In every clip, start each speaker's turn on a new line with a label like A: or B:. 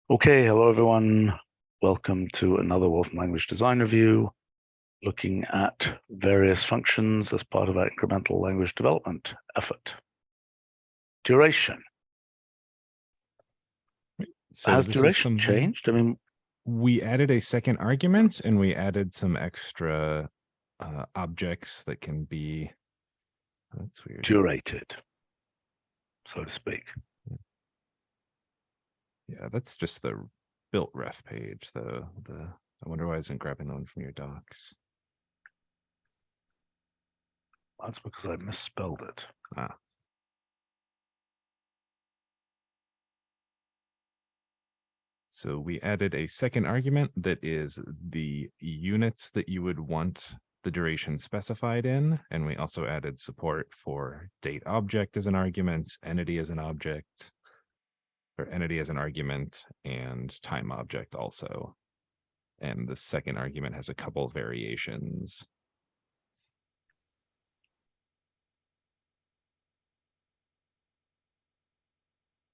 A: Okay, hello everyone. Welcome to another Wolfram language design review, looking at various functions as part of our incremental language development effort. Duration.
B: So
A: has duration changed? I mean,
B: we added a second argument and we added some extra objects that can be, that's weird,
A: durated, so to speak.
B: Yeah, that's just the built ref page, though. I wonder why I isn't grabbing the one from your docs.
A: That's because I misspelled it.
B: Ah. So we added a second argument that is the units that you would want the duration specified in, and we also added support for date object as an argument, entity as an object, or entity as an argument, and time object also. And the second argument has a couple variations.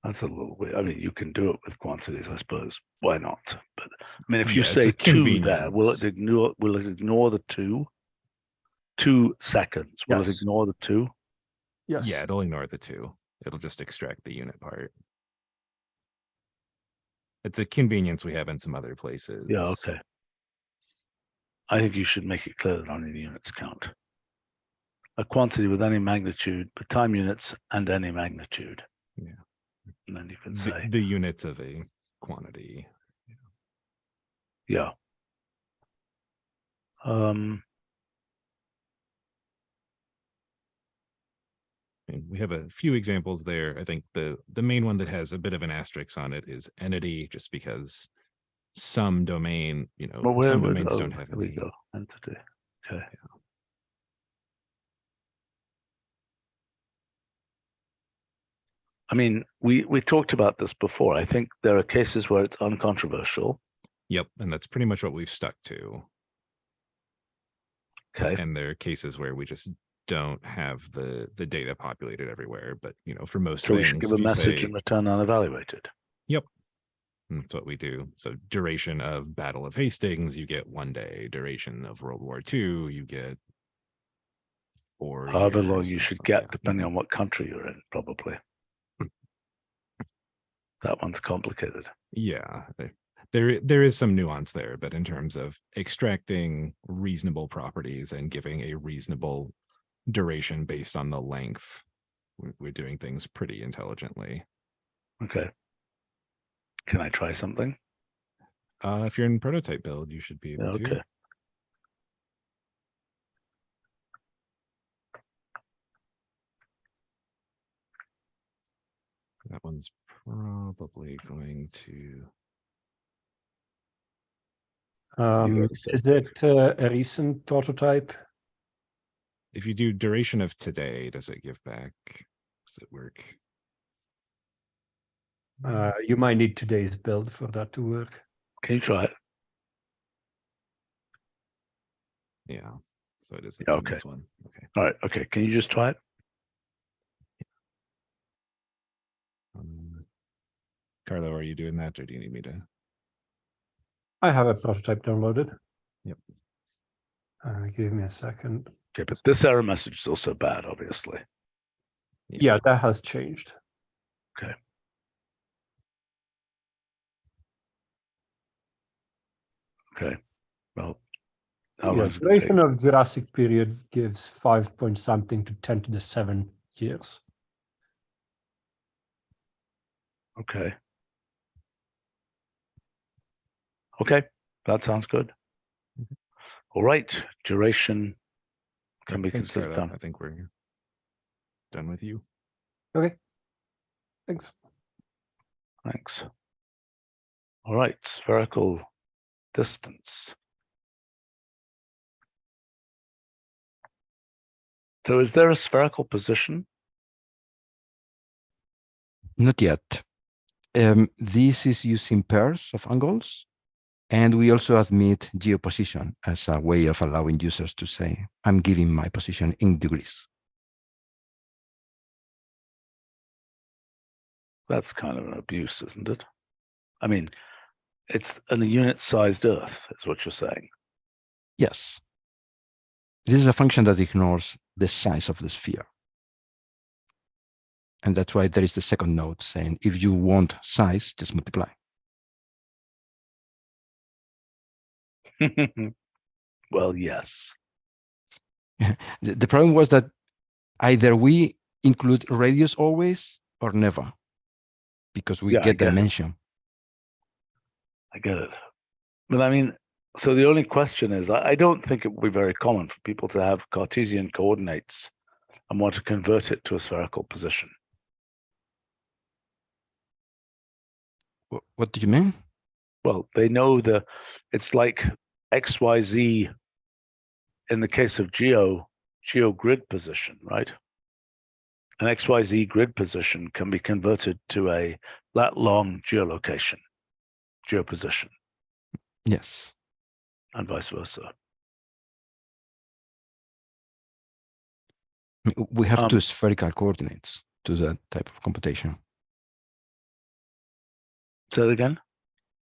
A: That's a little weird. I mean, you can do it with quantities, I suppose. Why not? But I mean, if you
B: Yeah,
A: say 2 there, will it ignore the 2? 2 seconds. Will it ignore the 2?
C: Yes.
B: Yeah, it'll ignore the 2. It'll just extract the unit part. It's a convenience we have in some other places.
A: Yeah, okay. I think you should make it clear that only the units count. A quantity with any magnitude, but time units and any magnitude.
B: Yeah.
A: And then you can say
B: the units of a quantity.
A: Yeah.
B: And we have a few examples there. I think the main one that has a bit of an asterisk on it is entity, just because some domain, some domains don't have any.
A: Go. Entity. Okay.
B: Yeah.
A: I mean, we talked about this before. I think there are cases where it's uncontroversial.
B: Yep, and that's pretty much what we've stuck to.
A: Okay.
B: And there are cases where we just don't have the data populated everywhere, but for most
A: so
B: things,
A: we should give a message and return unevaluated.
B: Yep, and that's what we do. So duration of Battle of Hastings, you get 1 day. Duration of World War II, you get 4 years.
A: However long you should get, depending on what country you're in, probably. That one's complicated.
B: Yeah, there is some nuance there, but in terms of extracting reasonable properties and giving a reasonable duration based on the length, we're doing things pretty intelligently.
A: Okay. Can I try something?
B: If you're in prototype build, you should be able to.
A: Okay.
B: That one's probably going to.
C: Is it a recent prototype?
B: If you do duration of today, does it give back? Does it work?
C: You might need today's build for that to work.
A: Can you try it?
B: Yeah. So it isn't
A: okay.
B: This one. Okay.
A: All right. Okay. Can you just try it?
B: Carlo, are you doing that, or do you need me to?
C: I have a prototype downloaded.
B: Yep.
C: Give me a second.
A: Okay, but this error message is also bad, obviously.
C: Yeah, that has changed.
A: Okay. Okay. Well,
C: duration of Jurassic period gives 5 point something to 10 to the 7 years.
A: Okay. Okay, that sounds good. All right, duration can be considered done.
B: I think we're done with you.
C: Okay. Thanks.
A: Thanks. All right, spherical distance. So is there a spherical position?
D: Not yet. This is using pairs of angles. And we also admit geoposition as a way of allowing users to say, I'm giving my position in degrees.
A: That's kind of an abuse, isn't it? I mean, it's a unit-sized Earth, is what you're saying.
D: Yes. This is a function that ignores the size of the sphere. And that's why there is the second note saying, if you want size, just multiply.
A: Well, yes.
D: The problem was that either we include radius always or never, because we get dimension.
A: I get it. But I mean, so the only question is, I don't think it would be very common for people to have Cartesian coordinates and want to convert it to a spherical position.
D: What do you mean?
A: Well, they know it's like XYZ in the case of geo grid position, right? An XYZ grid position can be converted to a lat long geolocation, geoposition.
D: Yes.
A: And vice versa.
D: We have two spherical coordinates to that type of computation.
A: Say that again?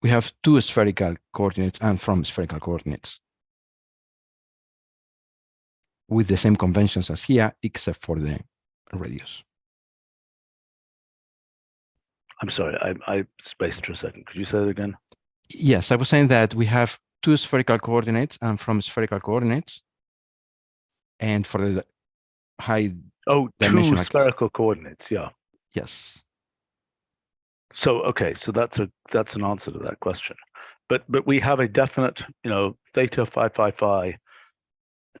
D: We have two spherical coordinates and from spherical coordinates with the same conventions as here, except for the radius.
A: I'm sorry, I spaced for a second. Could you say that again?
D: Yes, I was saying that we have two spherical coordinates and from spherical coordinates. And for the high dimension,
A: two spherical coordinates, yeah.
D: Yes.
A: So okay, so that's an answer to that question. But we have a definite, theta phi phi phi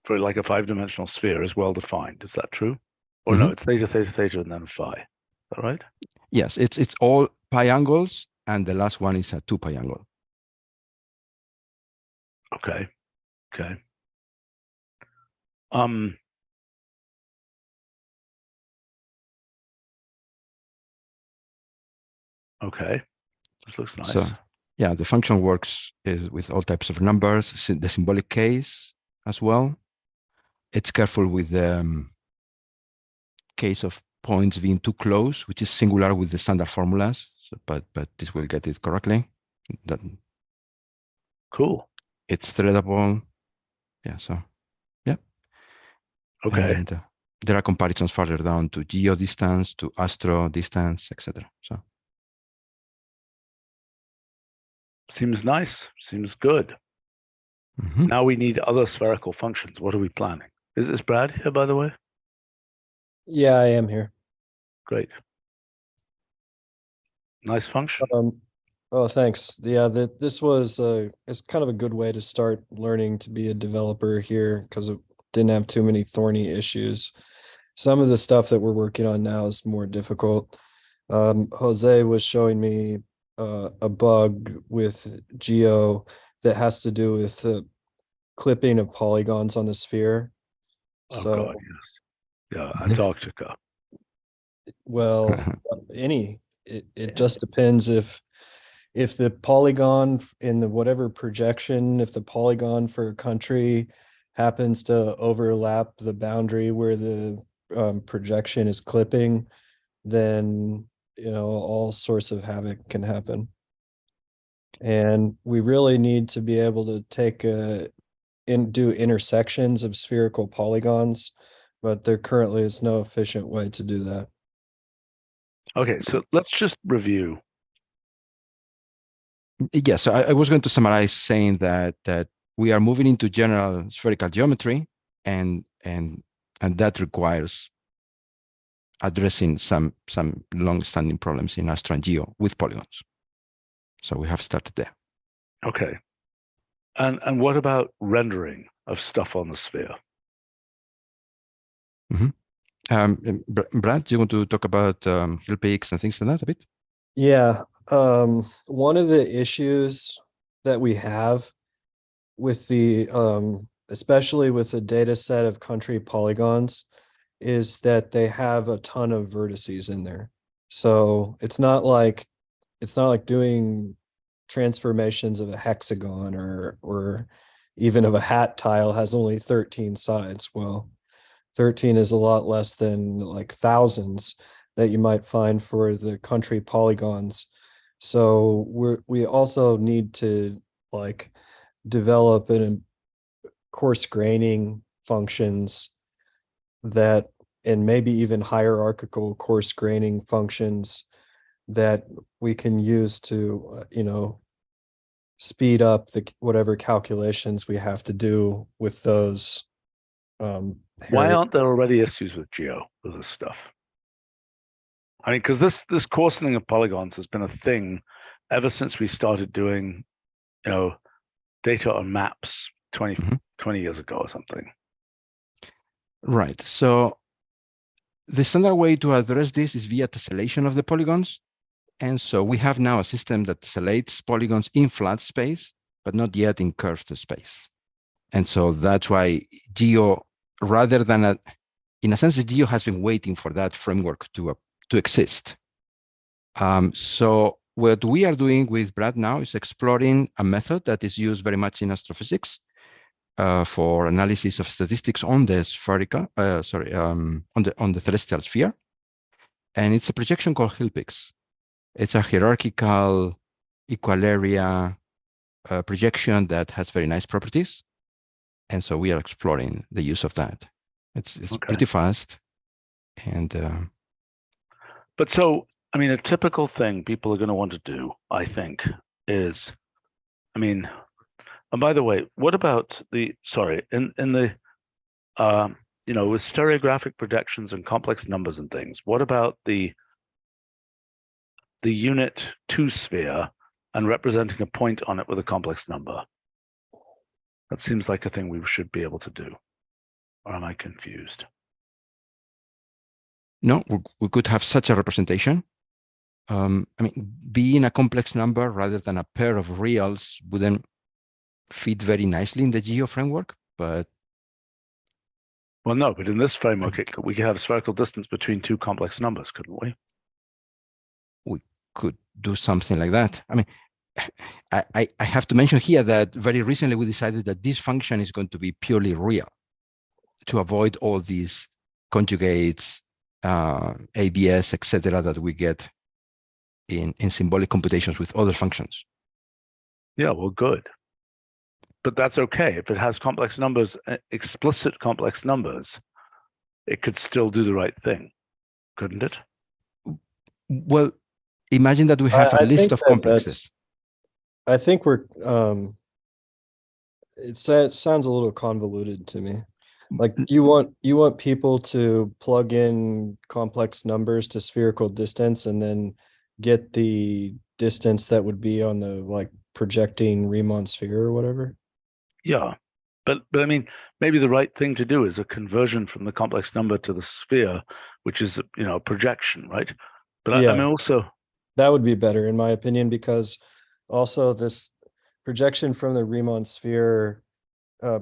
A: for like a 5-dimensional sphere is well defined. Is that true? Or no, it's theta theta theta and then phi. Is that right?
D: Yes, it's all pi angles, and the last one is a 2 pi angle.
A: Okay. Okay. Okay. This looks nice.
D: So yeah, the function works with all types of numbers, the symbolic case as well. It's careful with the case of points being too close, which is singular with the standard formulas. So, but this will get it correctly.
A: Cool.
D: It's threadable. Yeah. So yeah.
A: Okay.
D: And there are comparisons further down to geo distance, to astro distance, etc. So
A: seems nice. Seems good. Now we need other spherical functions. What are we planning? Is Brad here, by the way?
E: Yeah, I am here.
A: Great. Nice function.
E: Oh, thanks. Yeah, this was it's kind of a good way to start learning to be a developer here because it didn't have too many thorny issues. Some of the stuff that we're working on now is more difficult. Jose was showing me a bug with Geo that has to do with the clipping of polygons on the sphere.
A: Oh,
E: So,
A: God, yes. Yeah, Antarctica.
E: Well, it just depends if the polygon in the whatever projection, if the polygon for a country happens to overlap the boundary where the projection is clipping, then all sorts of havoc can happen. And we really need to be able to do intersections of spherical polygons, but there currently is no efficient way to do that.
A: Okay, so let's just review.
D: Yes, so I was going to summarize saying that we are moving into general spherical geometry, and that requires addressing some long-standing problems in Astro and Geo with polygons. So we have started there.
A: Okay. And what about rendering of stuff on the sphere?
D: Brad, do you want to talk about hill peaks and things like that a bit?
E: Yeah. One of the issues that we have with the especially with the data set of country polygons is that they have a ton of vertices in there. So it's not like doing transformations of a hexagon or even of a hat tile has only 13 sides. Well, 13 is a lot less than like thousands that you might find for the country polygons. So we also need to like develop an coarse graining functions that, and maybe even hierarchical coarse graining functions that we can use to, speed up the whatever calculations we have to do with those.
A: Why aren't there already issues with Geo with this stuff? I mean, because this coarsening of polygons has been a thing ever since we started doing, data on maps 20 years ago or something.
D: Right. So the standard way to address this is via tessellation of the polygons. And so we have now a system that tessellates polygons in flat space, but not yet in curved space. And so that's why Geo, rather than in a sense, Geo has been waiting for that framework to exist. So what we are doing with Brad now is exploring a method that is used very much in astrophysics for analysis of statistics on the spherical, on the celestial sphere, and it's a projection called Hillpix. It's a hierarchical equal area projection that has very nice properties, and so we are exploring the use of that. It's okay. Pretty fast, and
A: but so I mean, a typical thing people are going to want to do, I think, is, I mean, and by the way, what about in the with stereographic projections and complex numbers and things, what about the unit 2 sphere and representing a point on it with a complex number? That seems like a thing we should be able to do. Or am I confused?
D: No, we could have such a representation. I mean, being a complex number rather than a pair of reals wouldn't fit very nicely in the Geo framework, but...
A: Well, no, but in this framework, we could have spherical distance between two complex numbers, couldn't we?
D: We could do something like that. I mean, I have to mention here that very recently we decided that this function is going to be purely real to avoid all these conjugates, ABS, etc., that we get in symbolic computations with other functions.
A: Yeah, well, good. But that's okay. If it has complex numbers, explicit complex numbers, it could still do the right thing, couldn't it?
D: Well, imagine that we have a list of complexes.
E: I think we're, it sounds a little convoluted to me. Like you want people to plug in complex numbers to spherical distance and then get the distance that would be on the like projecting Riemann sphere or whatever.
A: Yeah, but I mean, maybe the right thing to do is a conversion from the complex number to the sphere, which is a projection, right? But yeah. I mean, also
E: that would be better in my opinion, because also this projection from the Riemann sphere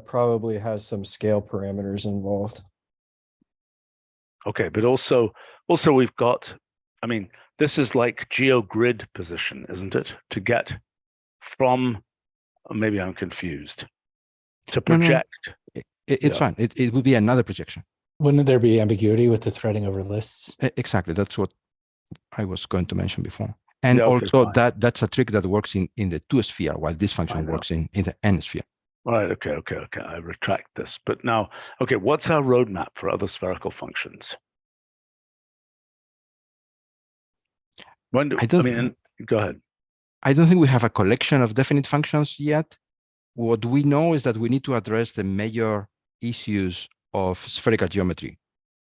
E: probably has some scale parameters involved.
A: Okay, but also we've got, I mean, this is like geogrid position, isn't it? To get from, maybe I'm confused, to project.
D: No. It's fine. It would be another projection.
F: Wouldn't there be ambiguity with the threading over lists?
D: Exactly. That's what I was going to mention before. And also that's a trick that works in the 2 sphere, while this function works in the n sphere.
A: Right. Okay. I retract this. But now, okay, what's our roadmap for other spherical functions? When do go ahead.
D: I don't think we have a collection of definite functions yet. What we know is that we need to address the major issues of spherical geometry.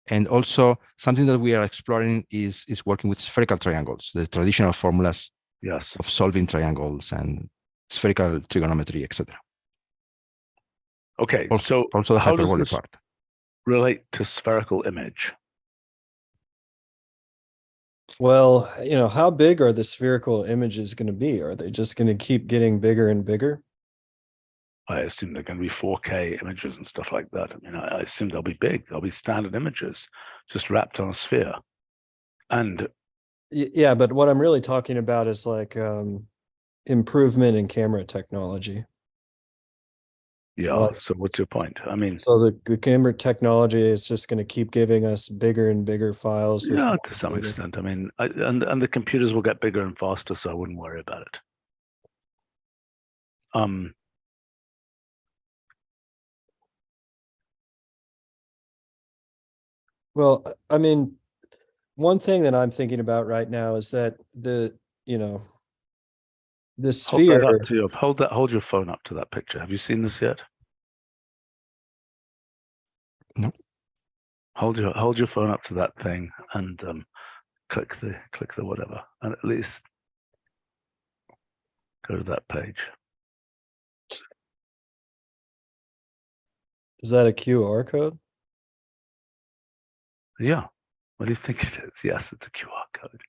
D: And also something that we are exploring is working with spherical triangles, the traditional formulas of solving triangles and spherical trigonometry, etc.
A: Okay,
D: also the hyperbolic part.
A: Relate to spherical image?
E: Well, how big are the spherical images going to be? Are they just going to keep getting bigger and bigger?
A: I assume they're going to be 4K images and stuff like that. I mean, I assume they'll be big. They'll be standard images, just wrapped on a sphere. And
E: yeah, but what I'm really talking about is like improvement in camera technology.
A: Yeah.
E: Like-
A: So what's your point? I mean,
E: So the camera technology is just going to keep giving us bigger and bigger files. With
A: yeah,
E: more
A: to some
E: data.
A: extent. I mean, and the computers will get bigger and faster, so I wouldn't worry about it.
E: Well, I mean, one thing that I'm thinking about right now is that the
A: Hold
E: sphere.
A: that up to your hold your phone up to that picture. Have you seen this yet?
D: No.
A: Hold your phone up to that thing and click the whatever, and at least go to that page.
E: Is that a QR code?
A: Yeah. What do you think it is? Yes, it's a QR code.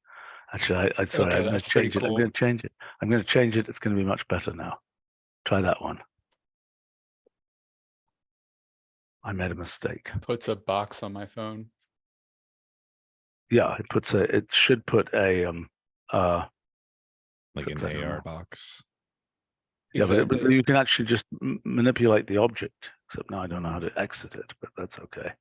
A: Actually, sorry,
G: Okay,
A: I'm going to
G: that's pretty
A: change it. I'm
G: cool.
A: going to change it. I'm going to change it. It's going to be much better now. Try that one. I made a mistake.
G: Puts a box on my phone.
A: Yeah, it should put a
B: Like an
A: I don't
B: AR
A: know.
B: box.
A: Yeah, but
G: Exactly.
A: you can actually just manipulate the object. Except now I don't know how to exit it, but that's okay.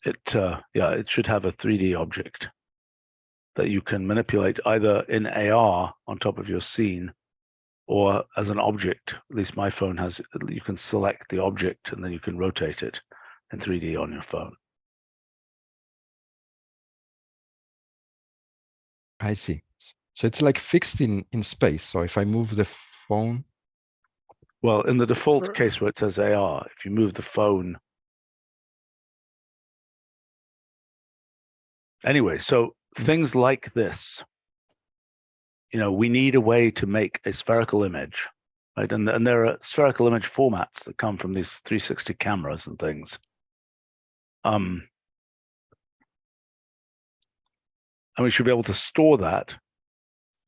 A: It should have a 3D object that you can manipulate either in AR on top of your scene or as an object. At least my phone has, you can select the object and then you can rotate it in 3D on your phone.
D: I see. So it's like fixed in space. So if I move the phone,
A: Well, in the default case where it says AR, if you move the phone. Anyway, so things like this, we need a way to make a spherical image, right? And there are spherical image formats that come from these 360 cameras and things. And we should be able to store that.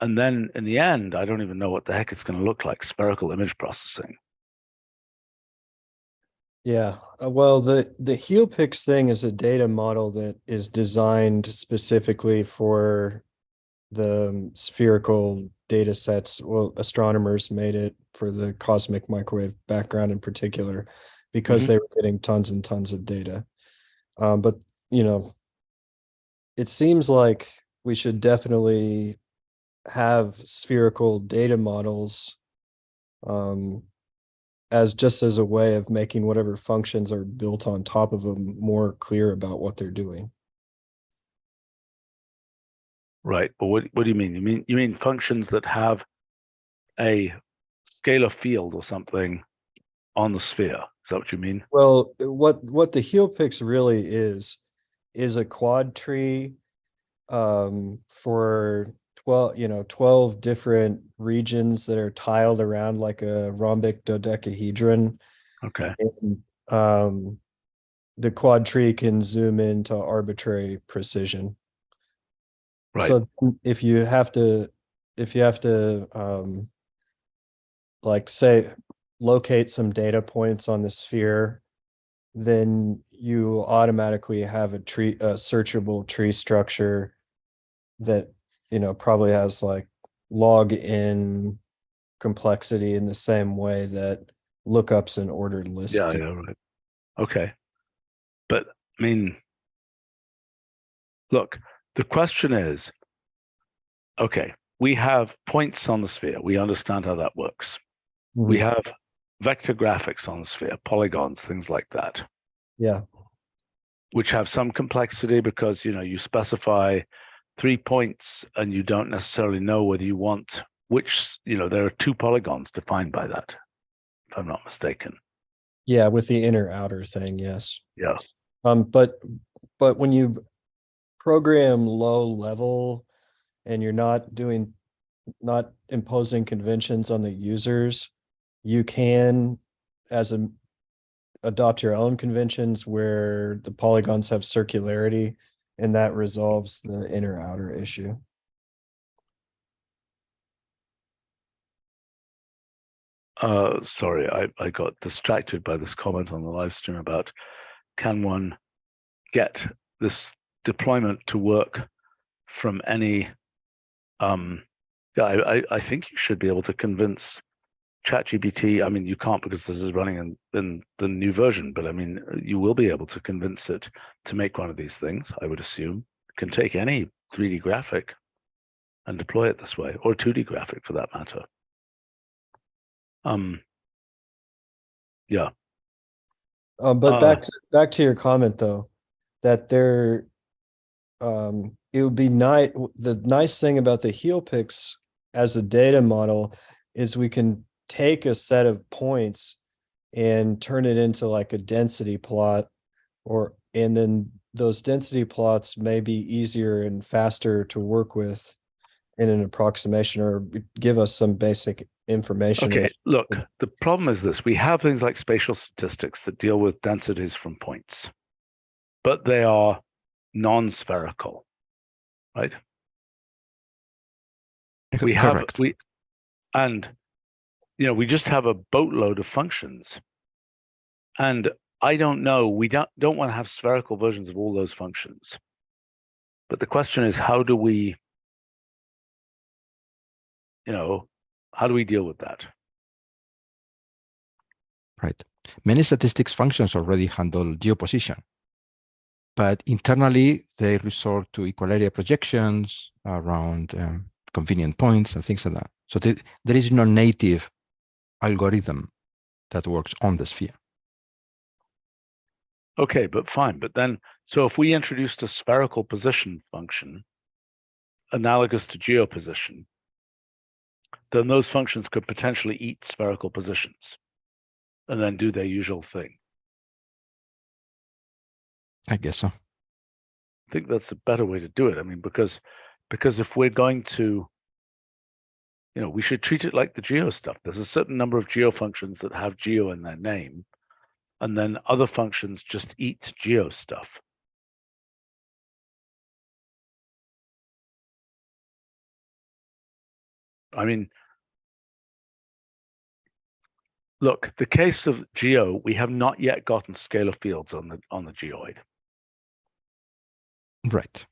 A: And then in the end, I don't even know what the heck it's going to look like, spherical image processing.
E: Yeah. Well, the HealPix thing is a data model that is designed specifically for the spherical data sets. Well, astronomers made it for the cosmic microwave background in particular, because they were getting tons and tons of data. But it seems like we should definitely have spherical data models as a way of making whatever functions are built on top of them more clear about what they're doing.
A: Right, but what do you mean? You mean functions that have a scalar field or something on the sphere? Is that what you mean?
E: Well, what the HealPix really is a quad tree for 12 different regions that are tiled around like a rhombic dodecahedron.
A: Okay.
E: And the quad tree can zoom into arbitrary precision.
A: Right.
E: So if you have to like say locate some data points on the sphere, then you automatically have a searchable tree structure that probably has like log n complexity in the same way that lookups and ordered lists do.
A: Yeah, right. Okay. But I mean, look, the question is, okay, we have points on the sphere. We understand how that works. We have vector graphics on the sphere, polygons, things like that.
E: Yeah.
A: Which have some complexity because, you specify 3 points and you don't necessarily know whether you want which, there are 2 polygons defined by that, if I'm not mistaken.
E: Yeah, with the inner outer thing, yes.
A: Yeah.
E: But when you program low level and you're not imposing conventions on the users, you can adopt your own conventions where the polygons have circularity, and that resolves the inner outer issue.
A: Sorry, I got distracted by this comment on the live stream about can one get this deployment to work from any Yeah, I think you should be able to convince ChatGPT. I mean, you can't because this is running in the new version, but I mean, you will be able to convince it to make one of these things, I would assume. It can take any 3D graphic and deploy it this way, or 2D graphic for that matter. Yeah.
E: But back to your comment though, that there, it would be nice. The nice thing about the HealPix as a data model is we can take a set of points and turn it into like a density plot, and then those density plots may be easier and faster to work with in an approximation, or give us some basic information.
A: Okay, look, the problem is this. We have things like spatial statistics that deal with densities from points, but they are non-spherical, right? We have, and you know, we just have a boatload of functions. And I don't know, we don't want to have spherical versions of all those functions. But the question is, how do we, you know, how do we deal with that?
D: Right. Many statistics functions already handle geoposition, but internally they resort to equal area projections around convenient points and things like that. So there is no native algorithm that works on the sphere.
A: Okay, but fine. But then, so if we introduced a spherical position function analogous to geoposition, then those functions could potentially eat spherical positions and then do their usual thing.
D: I guess so.
A: I think that's a better way to do it. I mean, because if we're going to, you know, we should treat it like the geo stuff. There's a certain number of geo functions that have geo in their name, and then other functions just eat geo stuff. I mean, look, the case of geo, we have not yet gotten scalar fields on the geoid.
D: Right.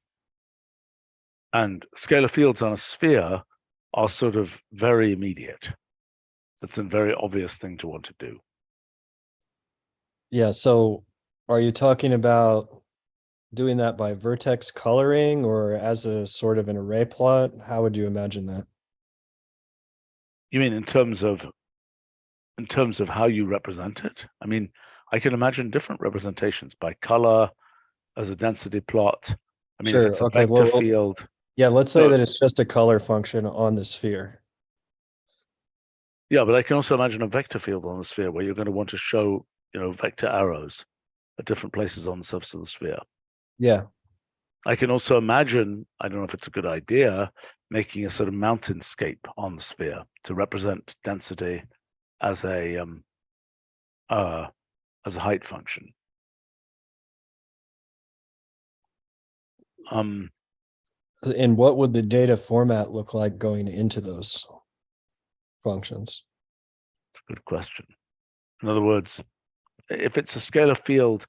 A: And scalar fields on a sphere are sort of very immediate. It's a very obvious thing to want to do.
E: Yeah, so are you talking about doing that by vertex coloring or as a sort of an array plot? How would you imagine that?
A: You mean in terms of how you represent it? I mean, I can imagine different representations by color as a density plot. I mean,
E: Sure.
A: if it's a
E: Okay.
A: vector field.
E: Yeah, let's say that it's just a color function on the sphere.
A: Yeah, but I can also imagine a vector field on the sphere where you're going to want to show, you know, vector arrows at different places on the surface of the sphere.
E: Yeah.
A: I can also imagine, I don't know if it's a good idea, making a sort of mountainscape on the sphere to represent density as a height function.
E: And what would the data format look like going into those functions?
A: That's a good question. In other words, if it's a scalar field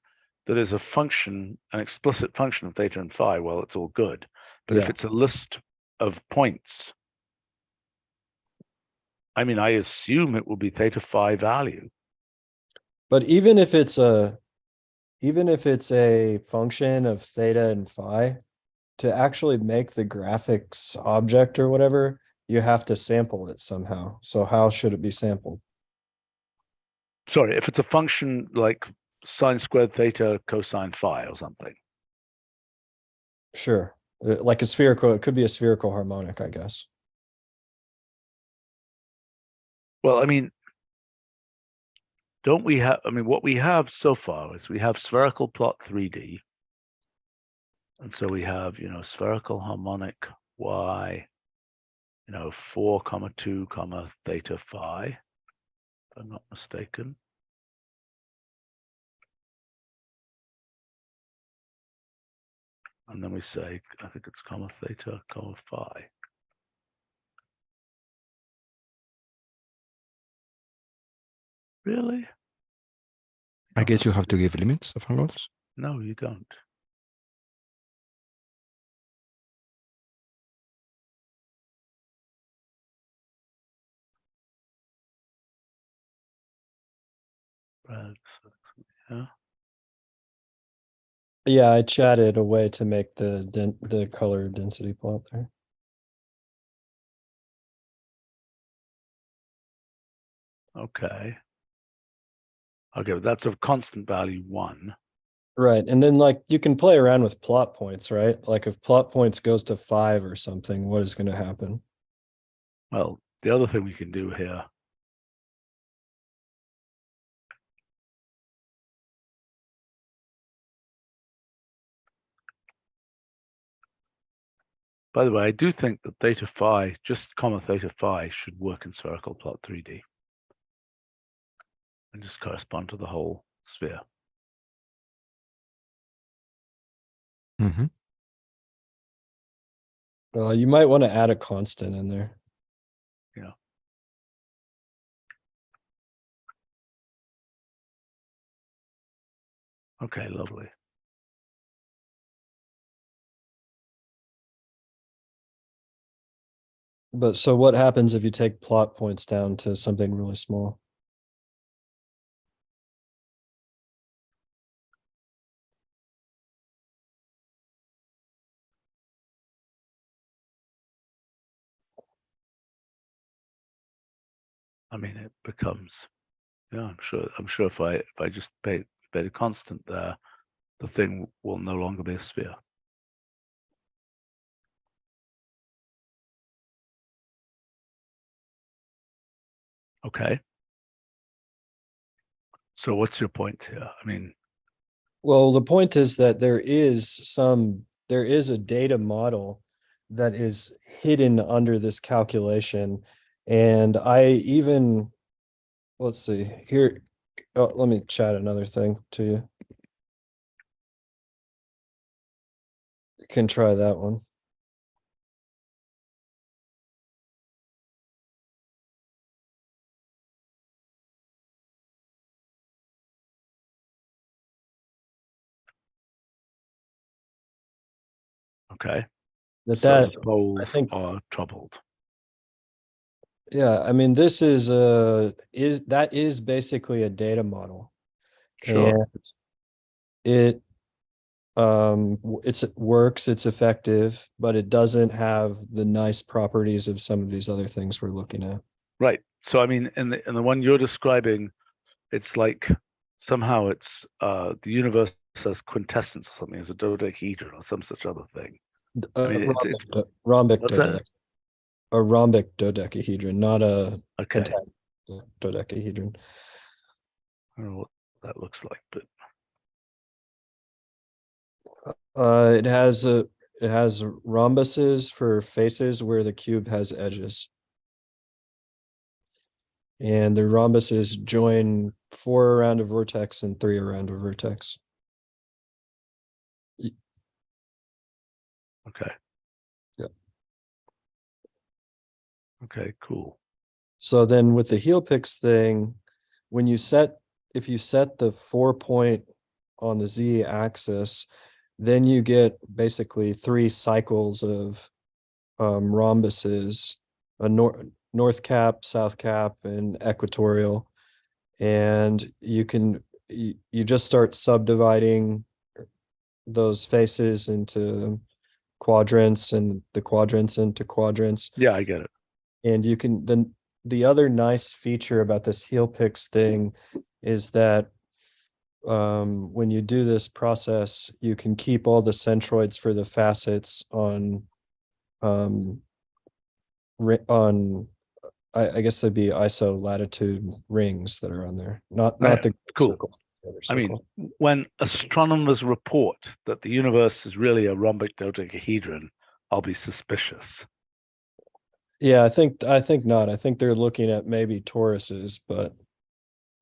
A: that is a function, an explicit function of theta and phi, well, it's all good. But if it's a list of points, I mean, I assume it will be theta phi value.
E: But even if it's a function of theta and phi, to actually make the graphics object or whatever, you have to sample it somehow. So how should it be sampled?
A: Sorry, if it's a function like sine squared theta cosine phi or something.
E: Sure. Like a spherical, it could be a spherical harmonic, I guess.
A: Well, I mean, don't we have, I mean, what we have so far is we have spherical plot 3D. And so we have, you know, spherical harmonic y, you know, 4, 2, theta phi, if I'm not mistaken. And then we say, I think it's theta, phi. Really?
D: I guess you have to give limits of angles.
A: No, you don't. Yeah.
E: Yeah, I chatted a way to make the color density plot there.
A: Okay. Okay, but that's of constant value 1.
E: Right. And then like you can play around with plot points, right? Like if plot points goes to 5 or something, what is going to happen?
A: Well, the other thing we can do here, by the way, I do think that theta phi, just comma theta phi, should work in spherical plot 3D and just correspond to the whole sphere.
D: Mhm.
E: Well, you might want to add a constant in there.
A: Yeah. Okay, lovely.
E: But so what happens if you take plot points down to something really small?
A: I mean, it becomes, yeah, I'm sure if I just made a constant there, the thing will no longer be a sphere. Okay. So what's your point here? I mean,
E: Well, the point is that there is a data model that is hidden under this calculation. And I even, let's see here. Oh, let me chat another thing to you. You can try that one.
A: okay.
E: That
A: So
E: that
A: the poles
E: I think
A: are troubled.
E: Yeah, I mean this is basically a data model.
A: Sure.
E: And it it works, it's effective, but it doesn't have the nice properties of some of these other things we're looking at.
A: Right. So I mean, in the one you're describing, it's like somehow it's the universe has quintessence or something, as a dodecahedron or some such other thing. I mean,
E: Rhombic
A: what's that?
E: a rhombic dodecahedron, not a
A: Okay.
E: pentagonal dodecahedron.
A: I don't know what that looks like, but
E: It has rhombuses for faces where the cube has edges. And the rhombuses join 4 around a vertex and 3 around a vertex.
A: okay.
E: Yeah.
A: Okay, cool.
E: So then with the heel picks thing, if you set the 4-point on the Z axis, then you get basically 3 cycles of rhombuses, a north cap, south cap, and equatorial. And you just start subdividing those faces into quadrants and the quadrants into quadrants.
A: Yeah, I get it.
E: And you can then the other nice feature about this heel picks thing is that when you do this process, you can keep all the centroids for the facets on I guess they'd be iso latitude rings that are on there, not the
A: cool.
E: circles.
A: I mean, when astronomers report that the universe is really a rhombic dodecahedron, I'll be suspicious.
E: Yeah, I think not. I think they're looking at maybe toruses, but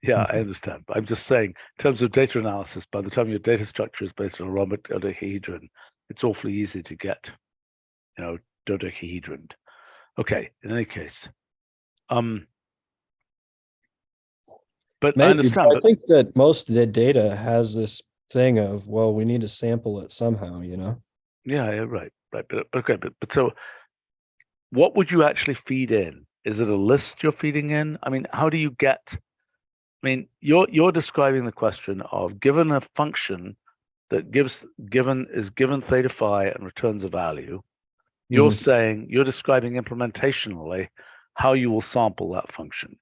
A: yeah, I understand. But I'm just saying, in terms of data analysis, by the time your data structure is based on a rhombic dodecahedron, it's awfully easy to get, dodecahedroned. Okay, in any case. But
E: maybe,
A: I understand.
E: I think that most of the data has this thing of, well, we need to sample it somehow,
A: Yeah, right. But okay, but so what would you actually feed in? Is it a list you're feeding in? I mean, how do you get I mean, you're describing the question of given a function that is given theta phi and returns a value. You're saying you're describing implementationally how you will sample that function,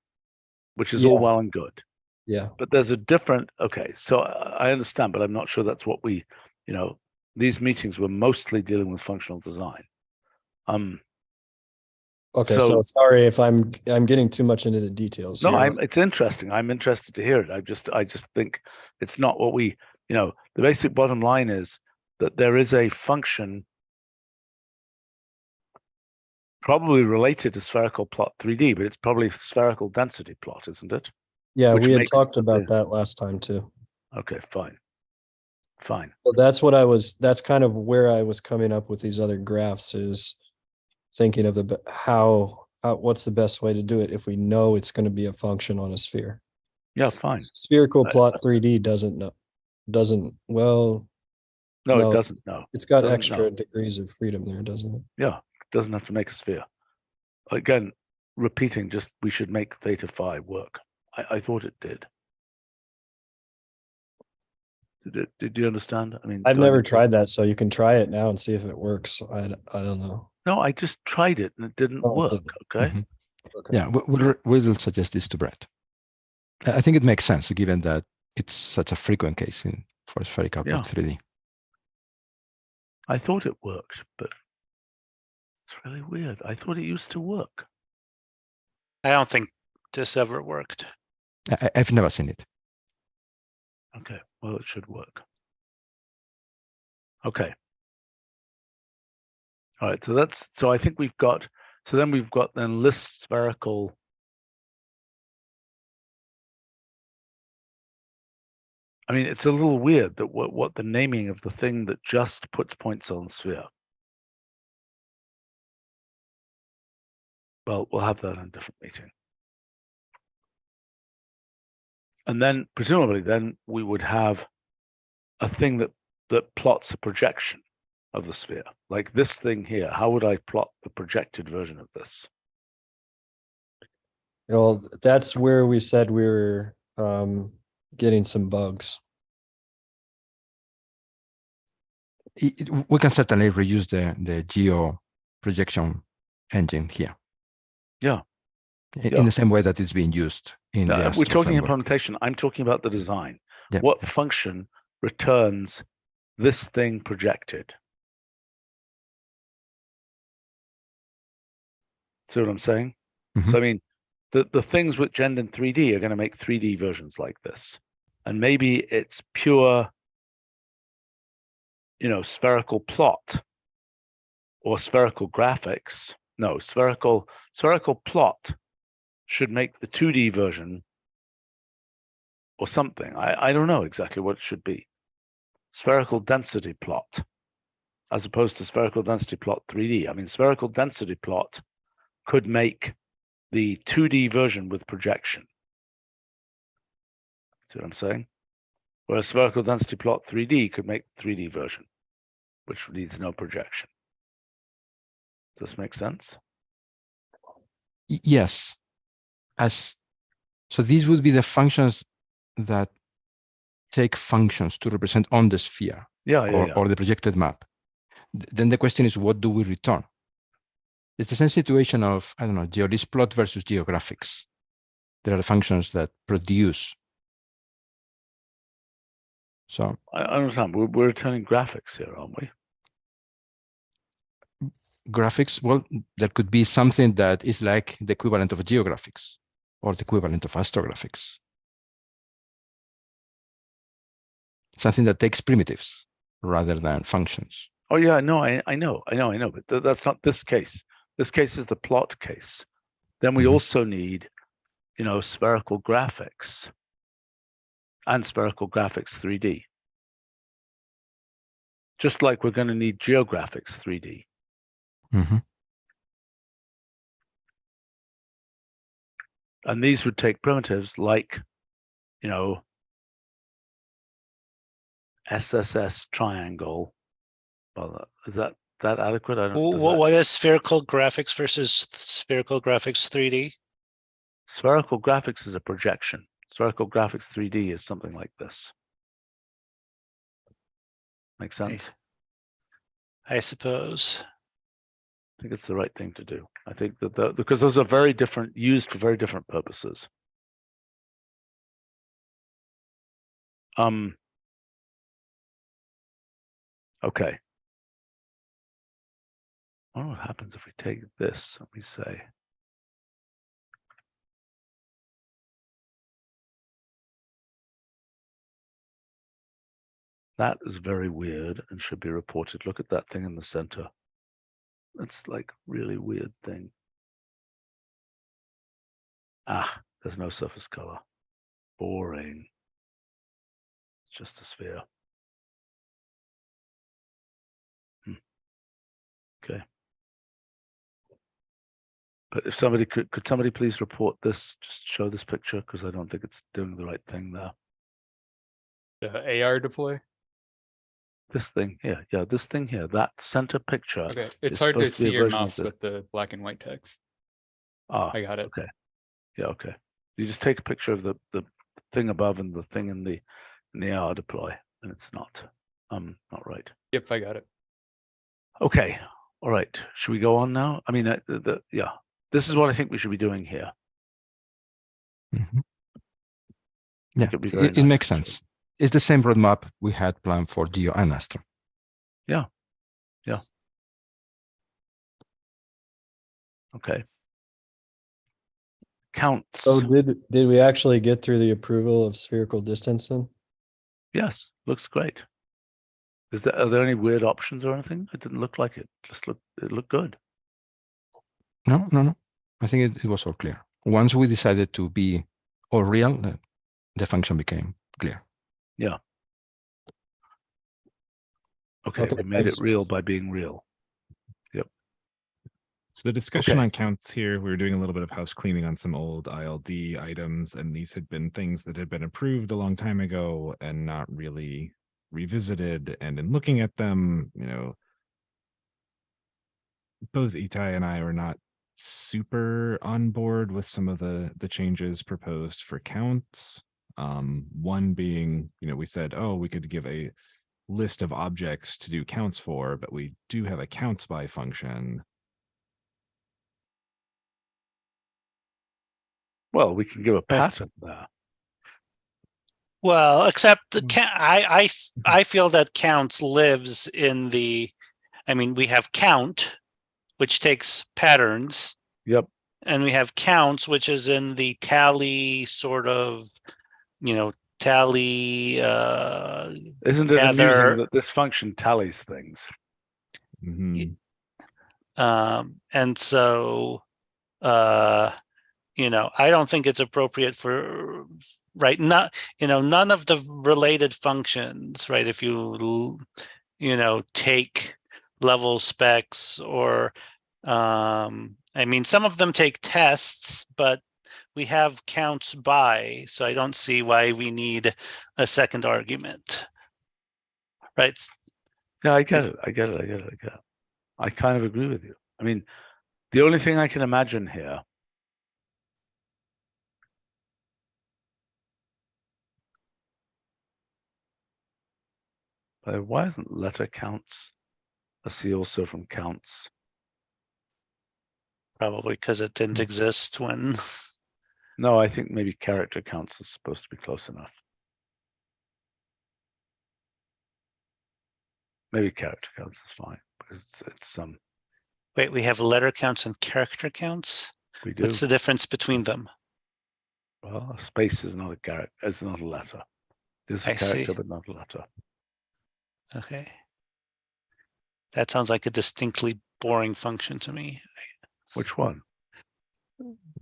A: which is all well and good.
E: Yeah.
A: But there's a different. Okay, so I understand, but I'm not sure that's what we, these meetings were mostly dealing with functional design.
E: Okay, so sorry if I'm getting too much into the details.
A: No,
E: here.
A: it's interesting. I'm interested to hear it. I just think it's not what we, the basic bottom line is that there is a function probably related to spherical plot 3D, but it's probably spherical density plot, isn't it?
E: Yeah,
A: Which
E: we had
A: makes
E: talked about that last time too.
A: Okay, fine.
E: So that's kind of where I was coming up with these other graphs, is thinking of what's the best way to do it if we know it's going to be a function on a sphere.
A: Yeah, fine.
E: Spherical plot 3D doesn't. No, it doesn't.
A: No.
E: It's got extra degrees of freedom there, doesn't it?
A: Yeah, it doesn't have to make a sphere. Again, repeating, just we should make theta phi work. I thought it did. Did you understand? I mean,
E: I've never tried that, so you can try it now and see if it works. I don't know.
A: No, I just tried it and it didn't work. Okay.
E: Okay.
D: Yeah, we will suggest this to Brett. I think it makes sense given that it's such a frequent case for spherical plot 3D.
A: I thought it worked, but it's really weird. I thought it used to work.
H: I don't think this ever worked.
D: I've never seen it.
A: Okay, well, it should work. Okay. All right, so I think we've got, we've got list spherical. I mean, it's a little weird that what the naming of the thing that just puts points on the sphere. Well, we'll have that in a different meeting. And then presumably we would have a thing that plots a projection of the sphere. Like this thing here, how would I plot the projected version of this?
E: Well, that's where we said we were getting some bugs.
D: We can certainly reuse the geo projection engine here.
A: Yeah.
D: In the same way that it's being used in the Astro
A: we're talking
D: framework.
A: implementation. I'm talking about the design.
D: Yeah.
A: What function returns this thing projected? See what I'm saying? So I mean, the things which end in 3D are going to make 3D versions like this. And maybe it's pure, spherical plot or spherical graphics. No, spherical plot should make the 2D version or something. I don't know exactly what it should be. Spherical density plot as opposed to spherical density plot 3D. I mean, spherical density plot could make the 2D version with projection. See what I'm saying? Whereas spherical density plot 3D could make the 3D version, which needs no projection. Does this make sense?
D: Yes. So these would be the functions that take functions to represent on the sphere or the projected map. Then the question is, what do we return? It's the same situation of, I don't know, geolist plot versus geographics. There are the functions that produce. So
A: I understand. We're returning graphics here, aren't we?
D: Graphics, well, there could be something that is like the equivalent of geographics or the equivalent of astrographics. Something that takes primitives rather than functions.
A: Oh yeah, no, I know, but that's not this case. This case is the plot case. Then we also need, spherical graphics and spherical graphics 3D. Just like we're going to need geographics 3D. And these would take primitives like, SSS triangle. Well, is that adequate? I don't.
H: What is spherical graphics versus spherical graphics 3D?
A: Spherical graphics is a projection. Spherical graphics 3D is something like this. Make sense?
H: I suppose.
A: I think it's the right thing to do. I think that because those are very different, used for very different purposes. Okay. I wonder what happens if we take this and we say, that is very weird and should be reported. Look at that thing in the center. It's like really weird thing. Ah, there's no surface color. Boring. It's just a sphere. Okay. But if somebody could somebody please report this, just show this picture, because I don't think it's doing the right thing there.
G: The AR deploy.
A: This thing here, yeah, this thing here, that center picture.
G: Okay, it's
A: is
G: hard to
A: supposed be a
G: see your
A: version of
G: mouse
A: this.
G: with the black and white text.
A: Ah,
G: I got it.
A: okay. Yeah, okay. You just take a picture of the thing above and the thing in the AR deploy, and it's not right.
G: Yep, I got it.
A: Okay, all right. Should we go on now? I mean, yeah, this is what I think we should be doing here.
D: Mhm. Yeah,
A: Could be very
D: it
A: nice,
D: makes
A: actually.
D: sense. It's the same roadmap we had planned for Geo and Astro.
A: Okay. Counts.
E: So did we actually get through the approval of spherical distance then?
A: Yes, looks great. Are there any weird options or anything? It didn't look like it. It looked good.
D: No. I think it was all clear. Once we decided to be all real, the function became clear.
A: Okay,
E: Okay,
A: we made it
E: thanks.
A: real by being real.
B: So the discussion
A: Okay.
B: on counts here, we were doing a little bit of house cleaning on some old ILD items, and these had been things that had been approved a long time ago and not really revisited. And in looking at them, both Itai and I were not super on board with some of the changes proposed for counts. One being, we said, oh, we could give a list of objects to do counts for, but we do have a counts by function.
A: Well, we can give a pattern there.
H: Well, except the I feel that counts lives in the, I mean, we have count, which takes patterns.
A: Yep.
H: And we have counts, which is in the tally sort of, tally.
A: Isn't it
H: gather-
A: amusing that this function tallies things?
B: Mhm.
H: And so, I don't think it's appropriate for, right? Not, none of the related functions, right? If you, take level specs or, I mean, some of them take tests, but we have counts by, so I don't see why we need a second argument, right?
A: Yeah, I get it. I kind of agree with you. I mean, the only thing I can imagine here why isn't letter counts a C also from counts?
H: Probably because it didn't exist when.
A: No, I think maybe character counts is supposed to be close enough. Maybe character counts is fine because it's
H: Wait, we have letter counts and character counts?
A: we do.
H: What's the difference between them?
A: Well, a space is not a character, it's not a letter. It's a
H: I see.
A: character, but not a letter.
H: Okay. That sounds like a distinctly boring function to me.
A: Which one?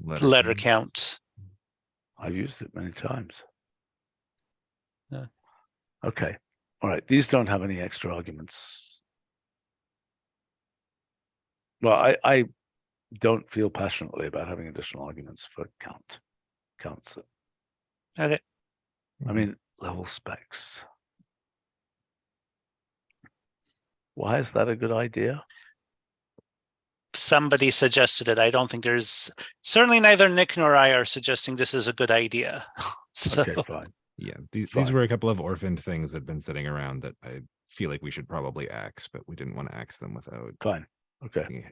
H: Letter counts.
A: I've used it many times.
H: Yeah.
A: Okay. All right. These don't have any extra arguments. Well, I don't feel passionately about having additional arguments for counts.
H: Okay.
A: I mean, level specs. Why is that a good idea?
H: Somebody suggested it. I don't think there's, certainly neither Nick nor I are suggesting this is a good idea.
E: So,
A: Okay, fine.
B: Yeah, these
A: Fine.
B: were a couple of orphaned things that had been sitting around that I feel like we should probably axe, but we didn't want to axe them without.
A: Fine. Okay.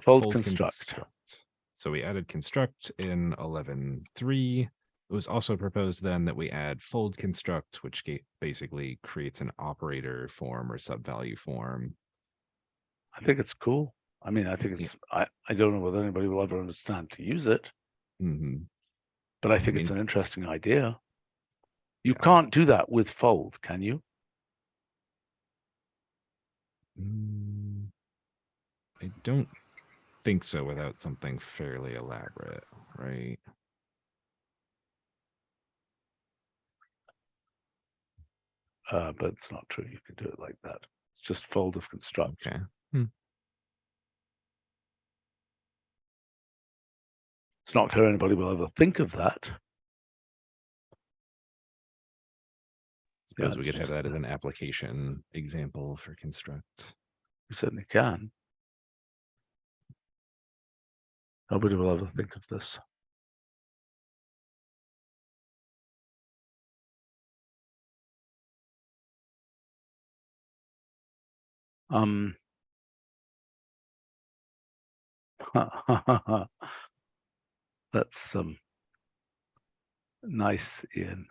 A: Fold construct.
B: So we added construct in 11.3. It was also proposed then that we add fold construct, which basically creates an operator form or subvalue form.
A: I think it's cool. I mean, I think it's, I don't know whether anybody will ever understand to use it, but I think it's an interesting idea. You can't do that with fold, can you?
B: I don't think so without something fairly elaborate, right?
A: But it's not true. You can do it like that. It's just fold of construct.
B: Okay.
A: It's not clear anybody will ever think of that.
B: Suppose we could have that as an application example for construct.
A: We certainly can. Nobody will ever think of this. That's nice, Ian.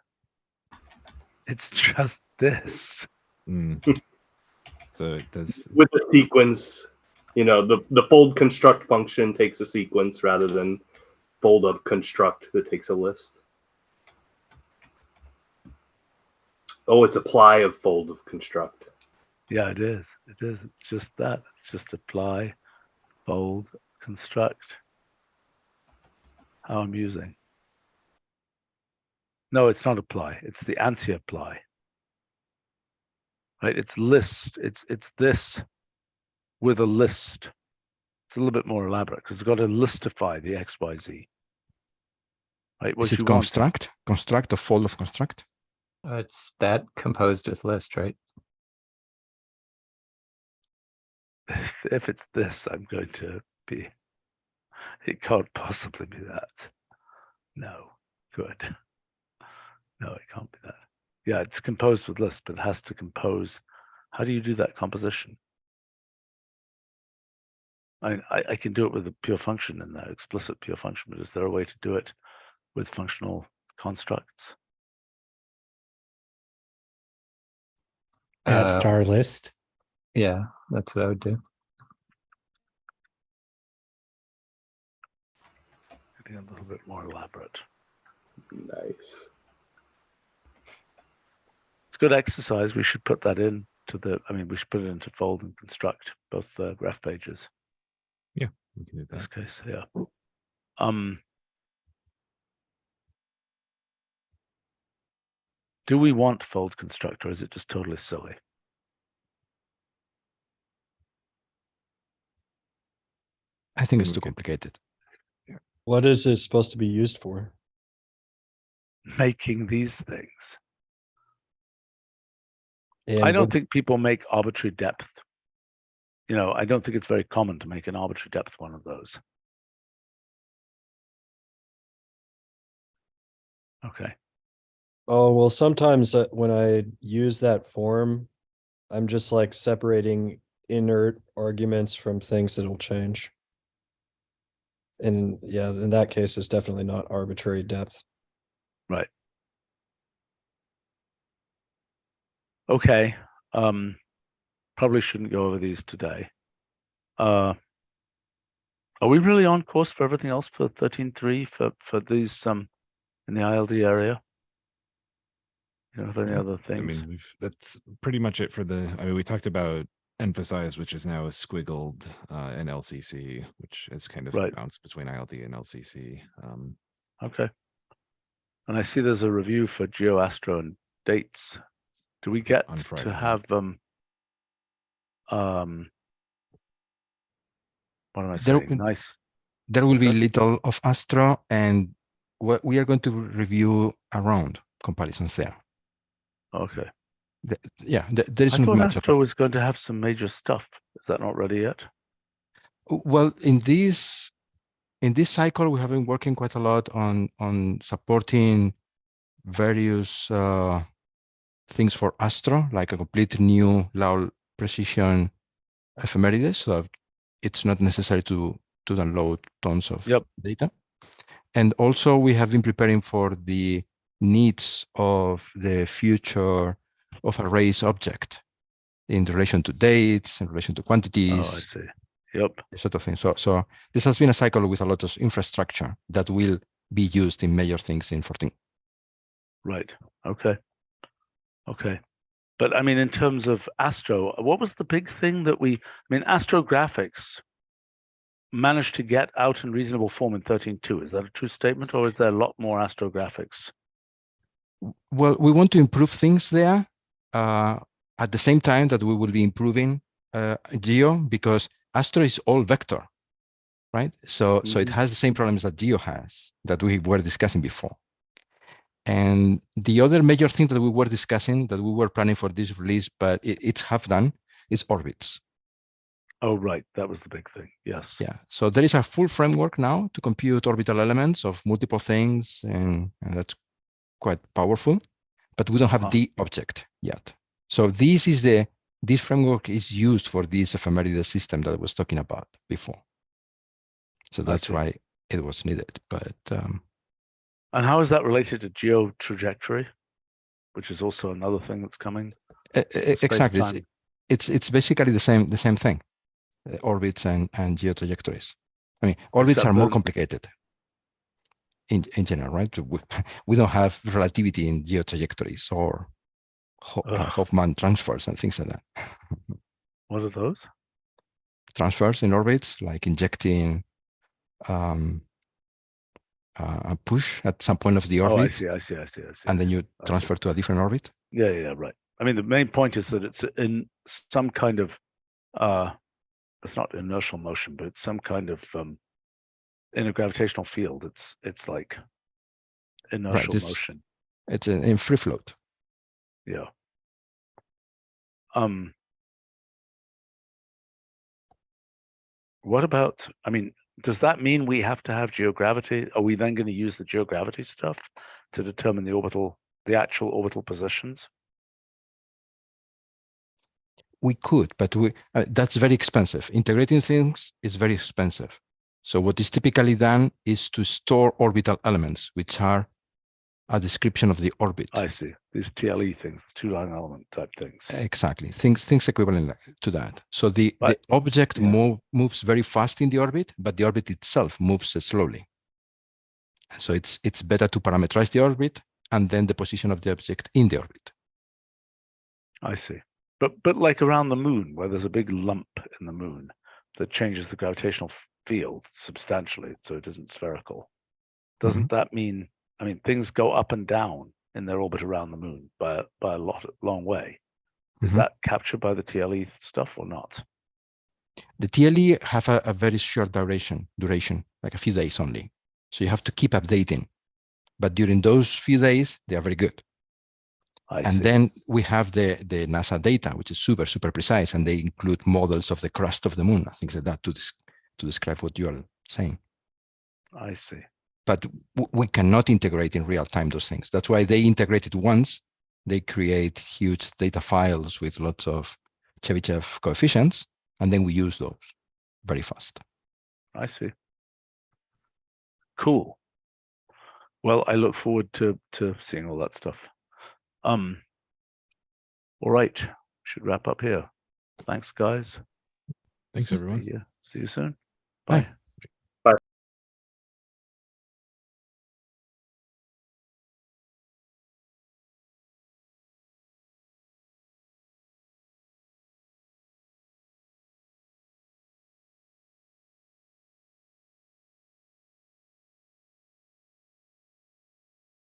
A: It's just this.
B: So it does
I: with the sequence. You know, the fold construct function takes a sequence rather than fold of construct that takes a list. Oh, it's apply of fold of construct.
A: Yeah, it is. It is. It's just that. It's just apply, fold, construct. How amusing. No, it's not apply. It's the anti-apply. Right? It's list. It's this with a list. It's a little bit more elaborate because it's got to listify the X, Y, Z. Right? What
D: Is it
A: you
D: construct? Construct or fold of construct?
J: It's that composed with list, right?
A: If it's this, I'm going to be. It can't possibly be that. No. Good. No, it can't be that. Yeah, it's composed with list, but it has to compose. How do you do that composition? I can do it with a pure function in there, explicit pure function, but is there a way to do it with functional constructs?
F: Add star list.
J: Yeah, that's what I would do.
A: Getting a little bit more elaborate.
I: Nice.
A: It's good exercise. We should put that in to the, I mean, we should put it into fold and construct both the graph pages.
B: Yeah, we can do that.
A: In this case, yeah. Do we want fold construct, or is it just totally silly?
D: I think it's too complicated.
E: what is it supposed to be used for?
A: Making these things.
E: And
A: I don't think people make arbitrary depth. You know, I don't think it's very common to make an arbitrary depth one of those. Okay.
E: Oh, well, sometimes when I use that form, I'm just like separating inert arguments from things that'll change. And yeah, in that case, it's definitely not arbitrary depth.
A: Right. Okay. Probably shouldn't go over these today. Are we really on course for everything else for 13.3 for these in the ILD area? You don't have any other things?
B: I mean, that's pretty much it for the. I mean, we talked about emphasize, which is now squiggled in LCC, which is kind of bounced between ILD and LCC.
A: Okay. And I see there's a review for GeoAstro and dates. Do we get to have what am I saying? Nice.
D: There will be little of Astro, and we are going to review around comparisons there.
A: Okay.
D: There isn't
A: I thought
D: much.
A: Astro was going to have some major stuff. Is that not ready yet?
D: Well, in this in this cycle, we have been working quite a lot on supporting various things for Astro, like a complete new low precision ephemerides, so it's not necessary to download tons of data. And also we have been preparing for the needs of the future of arrays object in relation to dates, in relation to quantities.
A: Oh, I see. Yep.
D: Sort of thing. So this has been a cycle with a lot of infrastructure that will be used in major things in 14.
A: Right. Okay. Okay. But I mean, in terms of Astro, what was the big thing that astrographics managed to get out in reasonable form in 13.2. Is that a true statement, or is there a lot more astrographics?
D: Well, we want to improve things there at the same time that we will be improving Geo, because Astro is all vector, right? So it has the same problems that Geo has, that we were discussing before. And the other major thing that we were discussing, that we were planning for this release, but it's half done, is orbits.
A: Oh, right. That was the big thing. Yes.
D: Yeah. So there is a full framework now to compute orbital elements of multiple things, and that's quite powerful, but we don't have the object yet. So this framework is used for this ephemeride system that I was talking about before. So that's why it was needed. But
A: and how is that related to geo trajectory, which is also another thing that's coming?
D: Exactly. It's basically the same thing. Orbits and geo trajectories. I mean, orbits are more complicated in general, right? We don't have relativity in geo trajectories or Hoffman transfers and things like that.
A: What are those?
D: Transfers in orbits, like injecting a push at some point of the orbit.
A: Oh, I see.
D: And then you transfer to a different orbit.
A: Yeah, right. I mean, the main point is that it's in some kind of it's not inertial motion, but it's some kind of in a gravitational field. It's like inertial motion.
D: It's in free float.
A: Yeah. What about? I mean, does that mean we have to have geogravity? Are we then going to use the geogravity stuff to determine the actual orbital positions?
D: We could, but that's very expensive. Integrating things is very expensive. So what is typically done is to store orbital elements, which are a description of the orbit.
A: I see. These TLE things, two-line element type things.
D: Exactly. Things equivalent to that. So the object moves very fast in the orbit, but the orbit itself moves slowly. So it's better to parameterize the orbit and then the position of the object in the orbit.
A: I see. But like around the moon, where there's a big lump in the moon that changes the gravitational field substantially, so it isn't spherical. Doesn't that mean, I mean, things go up and down in their orbit around the moon by a long way. Is that captured by the TLE stuff or not?
D: The TLE have a very short duration, like a few days only. So you have to keep updating. But during those few days, they are very good. And then we have the NASA data, which is super, super precise, and they include models of the crust of the moon, things like that, to describe what you are saying.
A: I see.
D: But we cannot integrate in real time those things. That's why they integrated once. They create huge data files with lots of Chebyshev coefficients, and then we use those very fast.
A: I see. Cool. Well, I look forward to seeing all that stuff. All right, should wrap up here. Thanks, guys.
B: Thanks, everyone.
A: See you soon.
D: Bye.